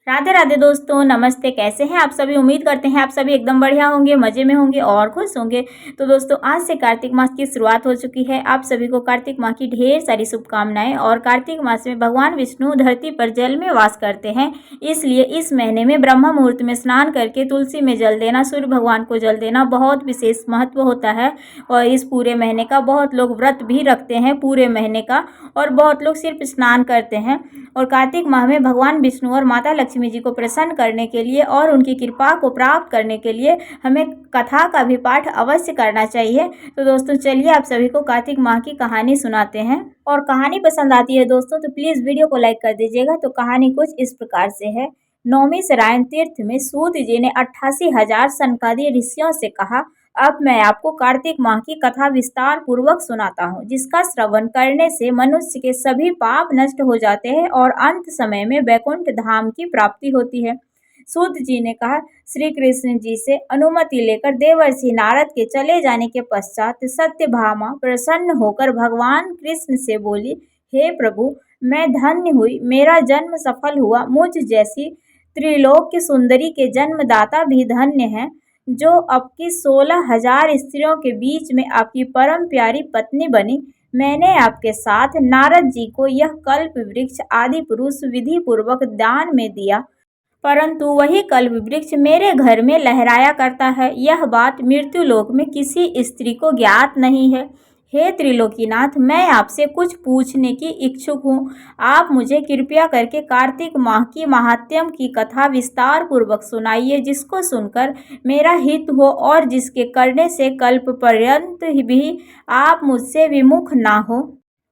राधे राधे दोस्तों, नमस्ते। कैसे हैं आप सभी? उम्मीद करते हैं आप सभी एकदम बढ़िया होंगे, मज़े में होंगे और खुश होंगे। तो दोस्तों, आज से कार्तिक मास की शुरुआत हो चुकी है। आप सभी को कार्तिक माह की ढेर सारी शुभकामनाएं। और कार्तिक मास में भगवान विष्णु धरती पर जल में वास करते हैं, इसलिए इस महीने में ब्रह्म मुहूर्त में स्नान करके तुलसी में जल देना, सूर्य भगवान को जल देना बहुत विशेष महत्व होता है। और इस पूरे महीने का बहुत लोग व्रत भी रखते हैं पूरे महीने का, और बहुत लोग सिर्फ स्नान करते हैं। और कार्तिक माह में भगवान विष्णु और माता लक्ष्मी जी को प्रसन्न करने के लिए और उनकी कृपा को प्राप्त करने के लिए हमें कथा का भी पाठ अवश्य करना चाहिए। तो दोस्तों, चलिए आप सभी को कार्तिक माह की कहानी सुनाते हैं। और कहानी पसंद आती है दोस्तों तो प्लीज़ वीडियो को लाइक कर दीजिएगा। तो कहानी कुछ इस प्रकार से है। नौमी सरायन तीर्थ में सूत जी ने 88,000 सनकादिक ऋषियों से कहा, अब मैं आपको कार्तिक माह की कथा विस्तार पूर्वक सुनाता हूँ, जिसका श्रवण करने से मनुष्य के सभी पाप नष्ट हो जाते हैं और अंत समय में वैकुंठ धाम की प्राप्ति होती है। सूत जी ने कहा, श्री कृष्ण जी से अनुमति लेकर देवर्षि नारद के चले जाने के पश्चात सत्यभामा प्रसन्न होकर भगवान कृष्ण से बोली, हे प्रभु, मैं धन्य हुई, मेरा जन्म सफल हुआ। मुझ जैसी त्रिलोक्य सुंदरी के जन्मदाता भी धन्य हैं, जो आपकी 16,000 स्त्रियों के बीच में आपकी परम प्यारी पत्नी बनी। मैंने आपके साथ नारद जी को यह कल्प वृक्ष आदि पुरुष विधि पूर्वक दान में दिया, परंतु वही कल्प वृक्ष मेरे घर में लहराया करता है। यह बात मृत्युलोक में किसी स्त्री को ज्ञात नहीं है। हे त्रिलोकीनाथ, मैं आपसे कुछ पूछने की इच्छुक हूँ। आप मुझे कृपया करके कार्तिक माह की महात्म्य की कथा विस्तार पूर्वक सुनाइए, जिसको सुनकर मेरा हित हो और जिसके करने से कल्प पर्यंत भी आप मुझसे विमुख ना हो।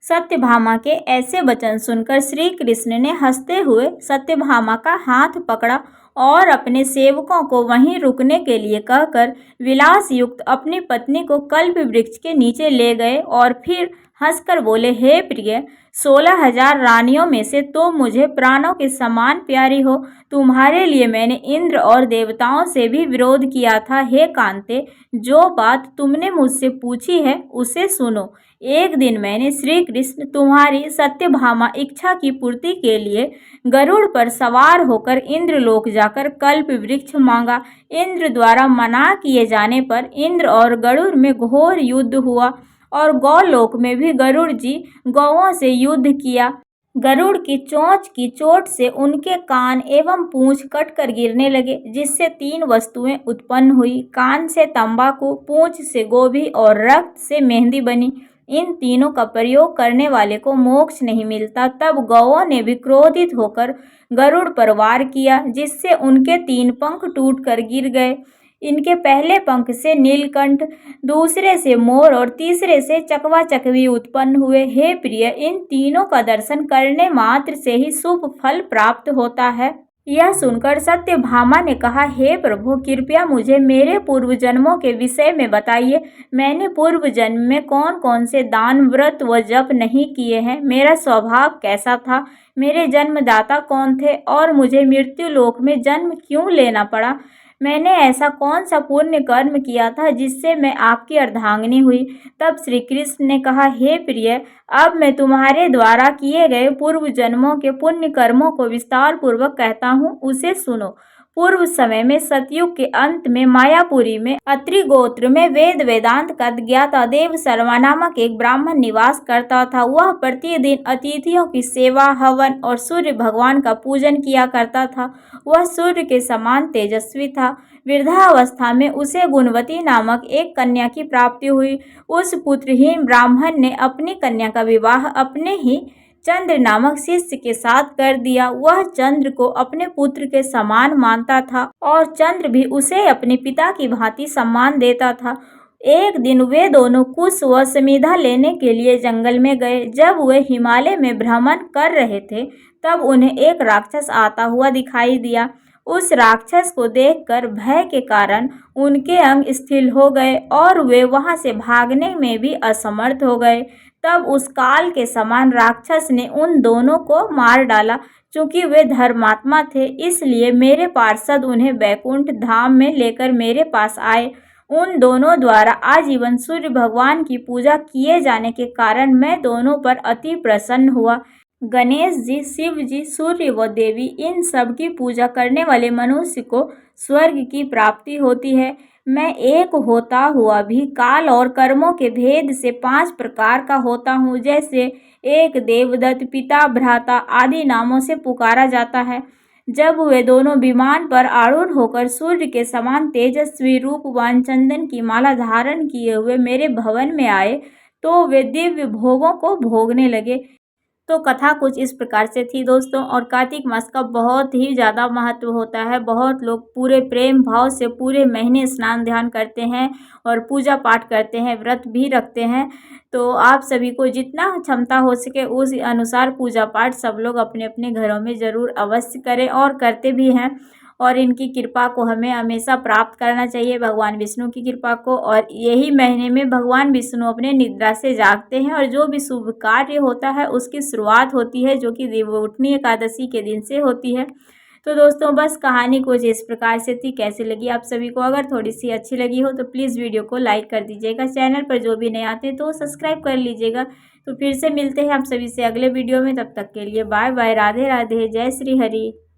सत्यभामा के ऐसे वचन सुनकर श्री कृष्ण ने हंसते हुए सत्यभामा का हाथ पकड़ा और अपने सेवकों को वहीं रुकने के लिए कहकर विलास युक्त अपनी पत्नी को कल्प वृक्ष के नीचे ले गए और फिर हंसकर बोले, हे प्रिय, 16,000 रानियों में से तुम मुझे प्राणों के समान प्यारी हो। तुम्हारे लिए मैंने इंद्र और देवताओं से भी विरोध किया था। हे कांते, जो बात तुमने मुझसे पूछी है उसे सुनो। एक दिन मैंने श्री कृष्ण तुम्हारी सत्यभामा इच्छा की पूर्ति के लिए गरुड़ पर सवार होकर इंद्रलोक जाकर कल्प वृक्ष मांगा। इंद्र द्वारा मना किए जाने पर इंद्र और गरुड़ में घोर युद्ध हुआ और गौलोक में भी गरुड़ जी गौओं से युद्ध किया। गरुड़ की चोंच की चोट से उनके कान एवं पूंछ कटकर गिरने लगे, जिससे 3 वस्तुएं उत्पन्न हुई। कान से तंबाकू, पूंछ से गोभी और रक्त से मेहंदी बनी। इन तीनों का प्रयोग करने वाले को मोक्ष नहीं मिलता। तब गौओं ने भी क्रोधित होकर गरुड़ पर वार किया, जिससे उनके 3 पंख टूटकर गिर गए। इनके पहले पंख से नीलकंठ, दूसरे से मोर और तीसरे से चकवा चकवी उत्पन्न हुए। हे प्रिय, इन तीनों का दर्शन करने मात्र से ही शुभ फल प्राप्त होता है। यह सुनकर सत्यभामा ने कहा, हे प्रभु, कृपया मुझे मेरे पूर्व जन्मों के विषय में बताइए। मैंने पूर्व जन्म में कौन कौन से दान, व्रत व जप नहीं किए हैं? मेरा स्वभाव कैसा था? मेरे जन्मदाता कौन थे और मुझे मृत्यु लोक में जन्म क्यों लेना पड़ा? मैंने ऐसा कौन सा पुण्य कर्म किया था जिससे मैं आपकी अर्धांगिनी हुई? तब श्री कृष्ण ने कहा, हे प्रिय, अब मैं तुम्हारे द्वारा किए गए पूर्व जन्मों के पुण्य कर्मों को विस्तार पूर्वक कहता हूँ, उसे सुनो। पूर्व समय में सतयुग के अंत में मायापुरी में अत्रि गोत्र में वेद वेदांत का ज्ञाता देव शर्मा नामक एक ब्राह्मण निवास करता था। वह प्रतिदिन अतिथियों की सेवा, हवन और सूर्य भगवान का पूजन किया करता था। वह सूर्य के समान तेजस्वी था। वृद्धावस्था में उसे गुणवती नामक एक कन्या की प्राप्ति हुई। उस पुत्रहीन ब्राह्मण ने अपनी कन्या का विवाह अपने ही चंद्र नामक शिष्य के साथ कर दिया। वह चंद्र को अपने पुत्र के समान मानता था और चंद्र भी उसे अपने पिता की भांति सम्मान देता था। एक दिन वे दोनों कुश व समिधा लेने के लिए जंगल में गए। जब वे हिमालय में भ्रमण कर रहे थे, तब उन्हें एक राक्षस आता हुआ दिखाई दिया। उस राक्षस को देखकर भय के कारण उनके अंग स्थिर हो गए और वे वहां से भागने में भी असमर्थ हो गए। तब उस काल के समान राक्षस ने उन दोनों को मार डाला। चूंकि वे धर्मात्मा थे, इसलिए मेरे पार्षद उन्हें वैकुंठ धाम में लेकर मेरे पास आए। उन दोनों द्वारा आजीवन सूर्य भगवान की पूजा किए जाने के कारण मैं दोनों पर अति प्रसन्न हुआ। गणेश जी, शिव जी, सूर्य व देवी, इन सब की पूजा करने वाले मनुष्य को स्वर्ग की प्राप्ति होती है। मैं एक होता हुआ भी काल और कर्मों के भेद से 5 प्रकार का होता हूँ। जैसे एक देवदत्त, पिता, भ्राता आदि नामों से पुकारा जाता है। जब वे दोनों विमान पर आरूढ़ होकर सूर्य के समान तेजस्वी रूपवान चंदन की माला धारण किए हुए मेरे भवन में आए, तो वे दिव्य भोगों को भोगने लगे। तो कथा कुछ इस प्रकार से थी दोस्तों। और कार्तिक मास का बहुत ही ज़्यादा महत्व होता है। बहुत लोग पूरे प्रेम भाव से पूरे महीने स्नान ध्यान करते हैं और पूजा पाठ करते हैं, व्रत भी रखते हैं। तो आप सभी को जितना क्षमता हो सके उस अनुसार पूजा पाठ सब लोग अपने अपने घरों में ज़रूर अवश्य करें और करते भी हैं। और इनकी कृपा को हमें हमेशा प्राप्त करना चाहिए, भगवान विष्णु की कृपा को। और यही महीने में भगवान विष्णु अपने निद्रा से जागते हैं और जो भी शुभ कार्य होता है उसकी शुरुआत होती है, जो कि देवउठनी एकादशी के दिन से होती है। तो दोस्तों बस कहानी कुछ इस प्रकार से थी। कैसी लगी आप सभी को? अगर थोड़ी सी अच्छी लगी हो तो प्लीज़ वीडियो को लाइक कर दीजिएगा। चैनल पर जो भी नए आते हैं तो सब्सक्राइब कर लीजिएगा। तो फिर से मिलते हैं आप सभी से अगले वीडियो में। तब तक के लिए बाय बाय, राधे राधे, जय श्री हरि।